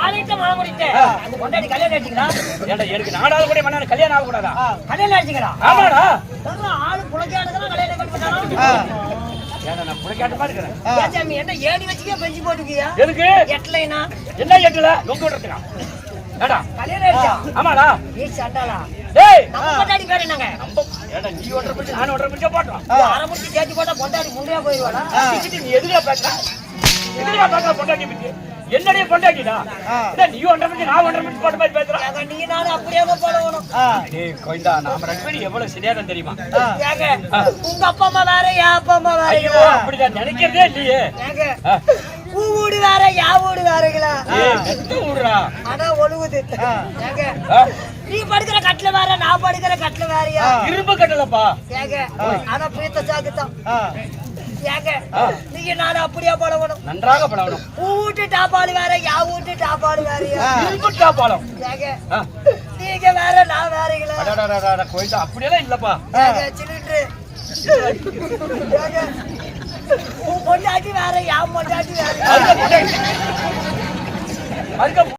மாலையிட்ட மழை முடிச்சு அந்த கொண்டாடி கல்யாணம் ஆயிடுச்சுங்களா? ஏண்டா எனக்கு நாடாவது கூட மண்ணா கல்யாணம் ஆக கூடாதா? கல்யாணம் ஆயிடுச்சுங்களா? ஆமாடா. ஆளு புலக்காடுதான் கல்யாணம் பண்ணிட்டானா? ஏண்டா நான் புலக்காட்டமா இருக்கிறேன். ஏச்சாமி என்ன ஏடி வச்சுக்கே பெஞ்சு போட்டுக்கியா? எதுக்கு? எட்லைனா என்ன எட்டல நொங்க விடுறதுக்கா? ஏண்டா கல்யாணம் ஆயிடுச்சா? ஆமாடா. நீ சண்டாளா? டேய் நம்ம கொண்டாடி பேர் என்னங்க? ஏண்டா நீ ஒன்றரை பிடிச்சு நான் ஒன்றரை பிடிச்ச போட்டோம். அரை முடிச்சு சேர்த்து போட்டா கொண்டாடி முண்டையா போயிடுவாடா? நீ எதுல பேசுற? எதுல பேசுற பொண்டாட்டி பத்தி? என்னடைய பொண்டாட்டிடா? நீ ஒன்றரை பிடிச்சு நான் ஒன்றரை பிடிச்சு போட்ட மாதிரி பேசுற? ஏங்க நீ நானும் அப்படியே போடணும். டேய் கோயிந்தா நாம ரெண்டு பேரும் எவ்வளவு சரியாதான் தெரியுமா? ஏங்க உங்க அப்பா அம்மா வேற என் அப்பா அம்மா வேற. ஐயோ அப்படிதான் நினைக்கிறதே இல்லையே. ஏங்க பூ வீடு வேற யா வீடு வேறங்களா? எந்த ஊர்ரா? ஆனா ஒழுகுது. ஏங்க நீ படுக்கிற கட்டில வேற நான் படுக்கிற கட்டில வேறயா? இரும்பு கட்டலப்பா. ஏங்க ஆனா பிரீத்த சாக்குதான். ஏங்க நீங்க நானும் அப்படியே பழகணும். நன்றாக பழகணும். வீட்டு டாப்பாடு வேற யா வீட்டு டாப்பாடு வேறயா? இரும்பு டாப்பாலம். ஏங்க நீங்க வேற நான் வேறங்களா? கோயிந்தா அப்படியெல்லாம் இல்லப்பா. ஏங்க சிலிண்டரு ஏங்க உன் பொண்டாட்டி வேற யா பொண்டாட்டி வேற. அதுக்கு